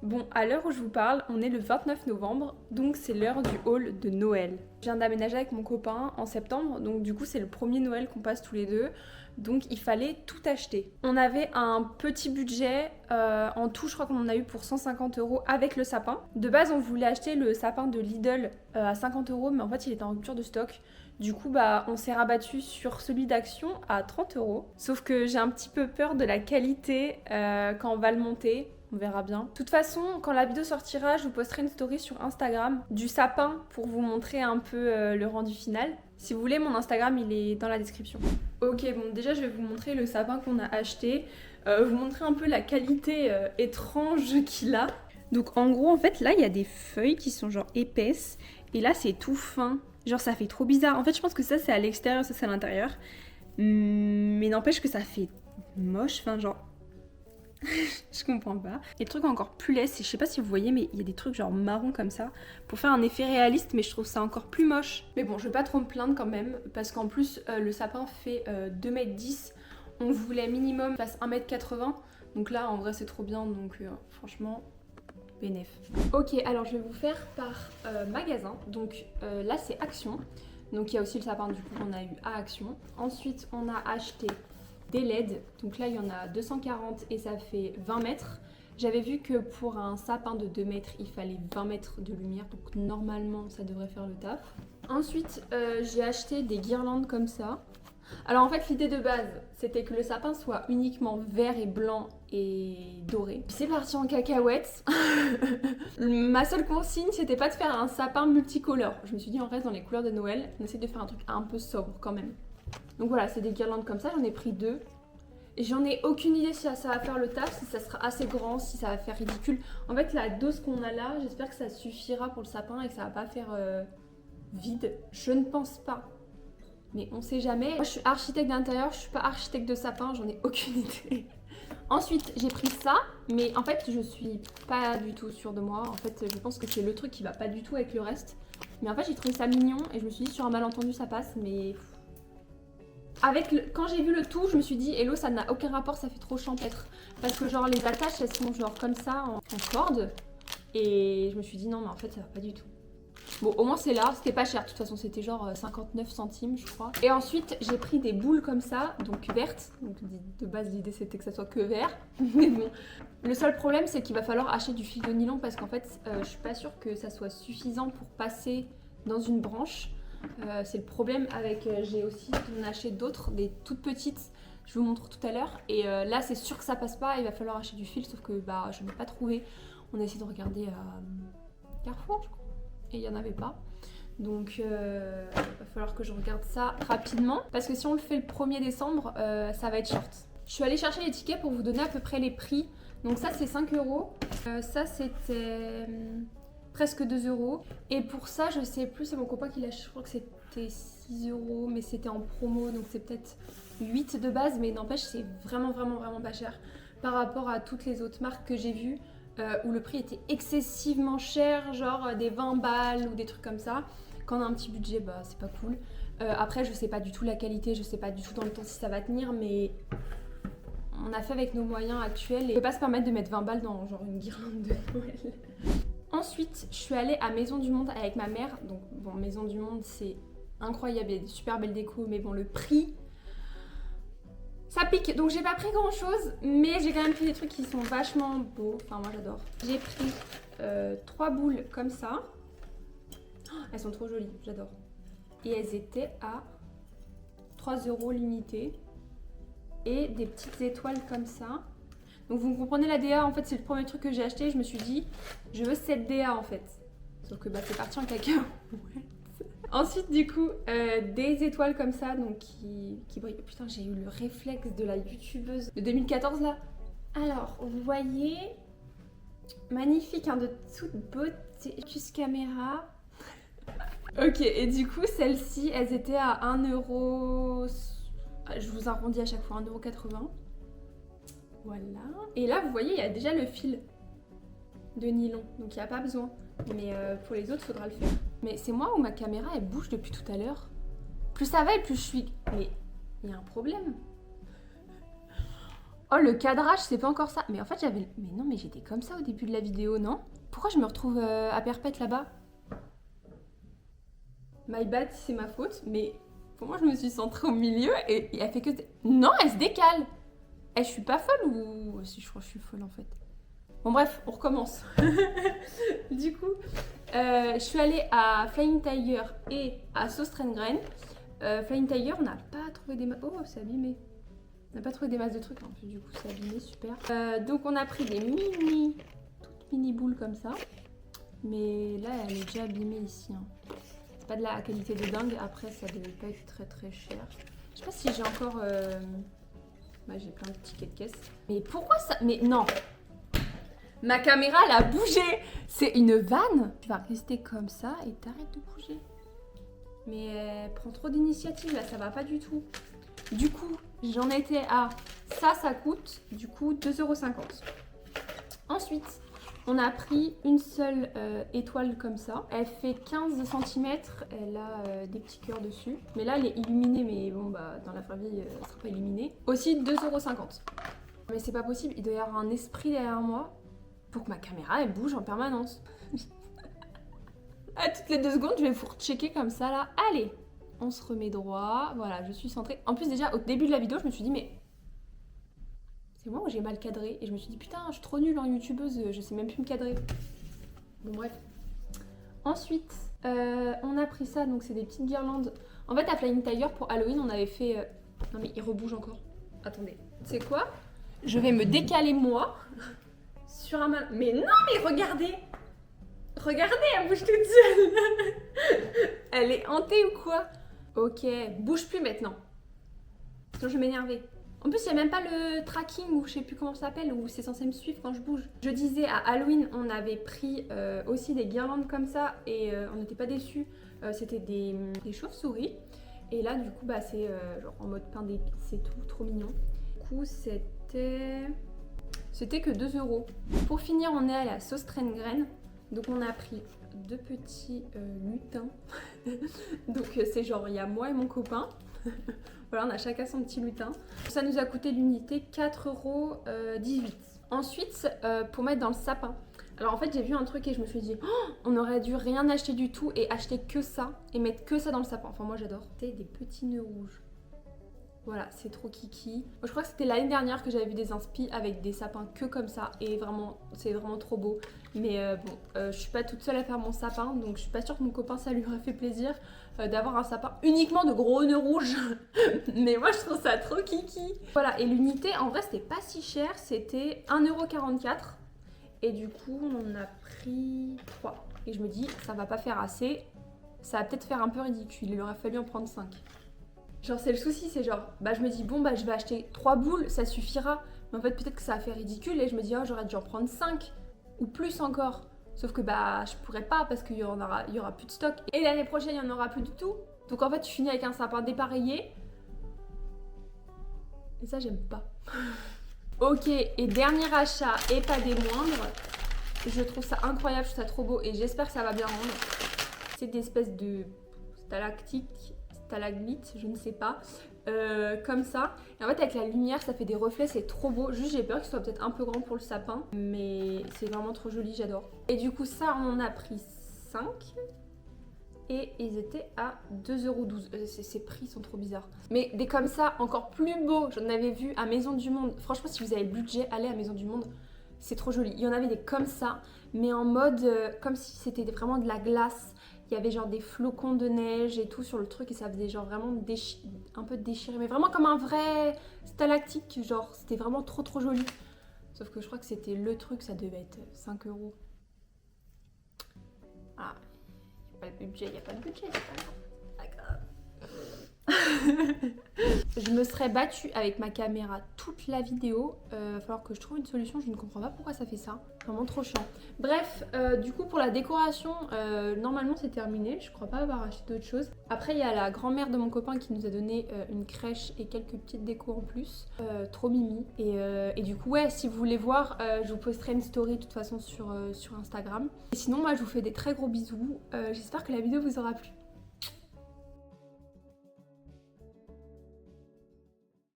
Bon, à l'heure où je vous parle, on est le 29 novembre, donc c'est l'heure du haul de Noël. Je viens d'aménager avec mon copain en septembre, donc du coup c'est le premier Noël qu'on passe tous les deux, donc il fallait tout acheter. On avait un petit budget, en tout je crois qu'on en a eu pour 150 € avec le sapin. De base on voulait acheter le sapin de Lidl à 50 €, mais en fait il était en rupture de stock. Du coup, on s'est rabattu sur celui d'Action à 30 €. Sauf que j'ai un petit peu peur de la qualité quand on va le monter. On verra bien. De toute façon, quand la vidéo sortira, je vous posterai une story sur Instagram du sapin pour vous montrer un peu le rendu final. Si vous voulez, mon Instagram, il est dans la description. Ok, bon, déjà, je vais vous montrer le sapin qu'on a acheté. Vous montrer un peu la qualité étrange qu'il a. Donc, en gros, en fait, là, il y a des feuilles qui sont genre épaisses. Et là, c'est tout fin. Genre, ça fait trop bizarre. En fait, je pense que ça, c'est à l'extérieur, ça, c'est à l'intérieur. Mais n'empêche que ça fait moche. Enfin, genre... je comprends pas. Et le truc encore plus laid, c'est, je sais pas si vous voyez, mais il y a des trucs genre marron comme ça pour faire un effet réaliste, mais je trouve ça encore plus moche. Mais bon, je vais pas trop me plaindre quand même, parce qu'en plus, le sapin fait 2,10 m. On voulait minimum fasse 1,80 m. Donc là, en vrai, c'est trop bien. Donc franchement, bénéf. Ok, alors je vais vous faire par magasin. Donc là, c'est Action. Donc il y a aussi le sapin du coup qu'on a eu à Action. Ensuite, on a acheté des LED, donc là il y en a 240 et ça fait 20 mètres. J'avais vu que pour un sapin de 2 mètres, il fallait 20 mètres de lumière, donc normalement ça devrait faire le taf. Ensuite, j'ai acheté des guirlandes comme ça. Alors en fait, l'idée de base, c'était que le sapin soit uniquement vert et blanc et doré. Puis c'est parti en cacahuète. Ma seule consigne, c'était pas de faire un sapin multicolore. Je me suis dit, on reste dans les couleurs de Noël, on essaie de faire un truc un peu sobre quand même. Donc voilà, c'est des guirlandes comme ça, j'en ai pris 2. J'en ai aucune idée si ça va faire le taf, si ça sera assez grand, si ça va faire ridicule. En fait, la dose qu'on a là, j'espère que ça suffira pour le sapin et que ça va pas faire vide. Je ne pense pas. Mais on sait jamais. Moi, je suis architecte d'intérieur, je suis pas architecte de sapin, j'en ai aucune idée. Ensuite, j'ai pris ça, mais en fait, je suis pas du tout sûre de moi. En fait, je pense que c'est le truc qui va pas du tout avec le reste. Mais en fait, j'ai trouvé ça mignon et je me suis dit, sur un malentendu, ça passe, mais... Quand j'ai vu le tout, je me suis dit, hello, ça n'a aucun rapport, ça fait trop champêtre. Parce que genre les attaches, elles sont genre comme ça, en corde. Et je me suis dit, non, mais en fait, ça va pas du tout. Bon, au moins c'est là, c'était pas cher, de toute façon c'était genre 59 centimes je crois. Et ensuite j'ai pris des boules comme ça, donc vertes. Donc de base l'idée c'était que ça soit que vert. Mais bon, le seul problème c'est qu'il va falloir acheter du fil de nylon parce qu'en fait je suis pas sûre que ça soit suffisant pour passer dans une branche. C'est le problème avec, j'ai aussi acheté d'autres, des toutes petites, je vous montre tout à l'heure. Et là c'est sûr que ça passe pas, il va falloir acheter du fil, sauf que bah je n'ai pas trouvé. On a essayé de regarder à Carrefour je crois. Et il n'y en avait pas. Donc il va falloir que je regarde ça rapidement. Parce que si on le fait le 1er décembre, ça va être short. Je suis allée chercher les tickets pour vous donner à peu près les prix. Donc ça c'est 5 €. Ça c'était presque 2 €. Et pour ça je sais plus, c'est mon copain qui l'a, je crois que c'était 6 €. Mais c'était en promo donc c'est peut-être 8 de base. Mais n'empêche c'est vraiment pas cher. Par rapport à toutes les autres marques que j'ai vues. Où le prix était excessivement cher, genre des 20 balles ou des trucs comme ça. Quand on a un petit budget, bah c'est pas cool. Après, je sais pas du tout la qualité, je sais pas du tout dans le temps si ça va tenir, mais on a fait avec nos moyens actuels et on peut pas se permettre de mettre 20 balles dans genre une guirlande de Noël. Ensuite, je suis allée à Maison du Monde avec ma mère. Donc bon, Maison du Monde, c'est incroyable, il y a des super belles décos, mais bon, le prix... ça pique, donc j'ai pas pris grand chose, mais j'ai quand même pris des trucs qui sont vachement beaux. Enfin, moi j'adore. J'ai pris 3 boules comme ça. Oh, elles sont trop jolies, j'adore. Et elles étaient à 3 € l'unité. Et des petites étoiles comme ça. Donc vous comprenez la DA, en fait, c'est le premier truc que j'ai acheté. Je me suis dit, je veux cette DA en fait. Sauf que bah, c'est parti en cacao. Ensuite, du coup, des étoiles comme ça, donc qui brillent. Putain, j'ai eu le réflexe de la youtubeuse de 2014 là. Alors, vous voyez, magnifique, hein, de toute beauté. Juste caméra. Ok, et du coup, celles-ci, elles étaient à 1 €. Je vous arrondis à chaque fois, 1,80 €. Voilà. Et là, vous voyez, il y a déjà le fil de nylon, donc il n'y a pas besoin. Mais pour les autres, il faudra le faire. Mais c'est moi ou ma caméra, elle bouge depuis tout à l'heure. Plus ça va et plus je suis... Mais il y a un problème. Oh, le cadrage, c'est pas encore ça. Mais en fait, j'avais... Mais non, mais j'étais comme ça au début de la vidéo, non? Pourquoi je me retrouve à perpète là-bas? My bad, c'est ma faute, mais pour moi, je me suis centrée au milieu et elle fait que... Non, elle se décale. Eh, je suis pas folle ou... Si, je crois que je suis folle en fait. Bon bref, on recommence. Du coup, je suis allée à Flying Tiger et à Sauce-Train-Graine. Flying Tiger, on n'a pas trouvé des masses... Oh, c'est abîmé. On n'a pas trouvé des masses de trucs, hein. Du coup c'est abîmé, super. Donc on a pris des toutes mini boules comme ça. Mais là, elle est déjà abîmée ici, hein. C'est pas de la qualité de dingue, après ça devait pas être très très cher. Je sais pas si j'ai encore... Bah, j'ai plein de tickets de caisse. Mais pourquoi ça... Mais non! Ma caméra, elle a bougé! C'est une vanne! Tu vas rester comme ça et t'arrêtes de bouger. Mais elle prend trop d'initiative là, ça va pas du tout. Du coup, j'en étais à... Ça coûte du coup 2,50 €. Ensuite, on a pris une seule étoile comme ça. Elle fait 15 cm, elle a des petits cœurs dessus. Mais là, elle est illuminée, mais bon, bah, dans la vraie vie, elle sera pas illuminée. Aussi 2,50 €. Mais c'est pas possible, il doit y avoir un esprit derrière moi pour que ma caméra, elle bouge en permanence. À toutes les 2 secondes, je vais vous rechecker comme ça, là. Allez, on se remet droit. Voilà, je suis centrée. En plus, déjà, au début de la vidéo, je me suis dit, mais... C'est moi où j'ai mal cadré. Et je me suis dit, putain, je suis trop nulle en youtubeuse, je sais même plus me cadrer. Bon, bref. Ensuite, on a pris ça, donc c'est des petites guirlandes. En fait, à Flying Tiger, pour Halloween, on avait fait... Non, mais il rebouge encore. Attendez. C'est quoi? Je vais me décaler, moi, sur un mal... Mais non, mais regardez! Regardez, elle bouge toute seule. Elle est hantée ou quoi? Ok, bouge plus maintenant. Sinon, je vais m'énerver. En plus, il n'y a même pas le tracking ou je sais plus comment ça s'appelle, où c'est censé me suivre quand je bouge. Je disais, à Halloween, on avait pris aussi des guirlandes comme ça et on n'était pas déçus. C'était des chauves-souris. Et là, du coup, bah, c'est genre en mode pain d'épices, c'est tout, trop mignon. Du coup, c'était que 2 €. Pour finir, on est à la Sauce-Train-Graine. Donc, on a pris 2 petits lutins. Donc, c'est genre, il y a moi et mon copain. Voilà, on a chacun son petit lutin. Ça nous a coûté l'unité 4,18 €. Ensuite, pour mettre dans le sapin. Alors en fait, j'ai vu un truc et je me suis dit, oh, on aurait dû rien acheter du tout et acheter que ça et mettre que ça dans le sapin. Enfin, moi j'adore. C'était des petits nœuds rouges. Voilà, c'est trop kiki. Moi, je crois que c'était l'année dernière que j'avais vu des inspi avec des sapins que comme ça et vraiment, c'est vraiment trop beau. Mais bon, je suis pas toute seule à faire mon sapin, donc je suis pas sûre que mon copain ça lui aurait fait plaisir d'avoir un sapin uniquement de gros nœuds rouges. Mais moi je trouve ça trop kiki. Voilà, et l'unité en vrai c'était pas si cher, c'était 1,44 €. Et du coup on en a pris 3. Et je me dis, ça va pas faire assez, ça va peut-être faire un peu ridicule, il aurait fallu en prendre 5. Genre c'est le souci, c'est genre, bah je me dis bon bah je vais acheter 3 boules, ça suffira. Mais en fait peut-être que ça va faire ridicule et je me dis oh j'aurais dû en prendre 5 ou plus encore. Sauf que bah je pourrais pas parce qu'il y aura plus de stock. Et l'année prochaine il y en aura plus du tout. Donc en fait tu finis avec un sapin dépareillé. Et ça j'aime pas. Ok, et dernier achat et pas des moindres. Je trouve ça incroyable, je trouve ça trop beau et j'espère que ça va bien rendre. C'est des espèces de stalactites, stalagmites, je ne sais pas, comme ça. Et en fait avec la lumière ça fait des reflets, c'est trop beau. Juste j'ai peur qu'il soit peut-être un peu grand pour le sapin, mais c'est vraiment trop joli, j'adore. Et du coup ça on en a pris 5 et ils étaient à 2,12 €. Ces prix sont trop bizarres. Mais des comme ça encore plus beaux, j'en avais vu à Maison du Monde. Franchement si vous avez le budget, allez à Maison du Monde. C'est trop joli. Il y en avait des comme ça, mais en mode comme si c'était vraiment de la glace. Il y avait genre des flocons de neige et tout sur le truc et ça faisait genre vraiment un peu déchiré. Mais vraiment comme un vrai stalactique, genre c'était vraiment trop joli. Sauf que je crois que c'était le truc, ça devait être 5 €. Ah, il n'y a pas de budget, il n'y a pas de budget, c'est pas grave. Je me serais battue avec ma caméra toute la vidéo. Va falloir que je trouve une solution. Je ne comprends pas pourquoi ça fait ça. Vraiment trop chiant. Bref, du coup pour la décoration, normalement c'est terminé. Je crois pas avoir acheté d'autres choses. Après il y a la grand-mère de mon copain qui nous a donné une crèche et quelques petites décos en plus. Trop mimi. Et du coup ouais, si vous voulez voir, je vous posterai une story de toute façon sur Instagram. Et sinon moi je vous fais des très gros bisous. J'espère que la vidéo vous aura plu.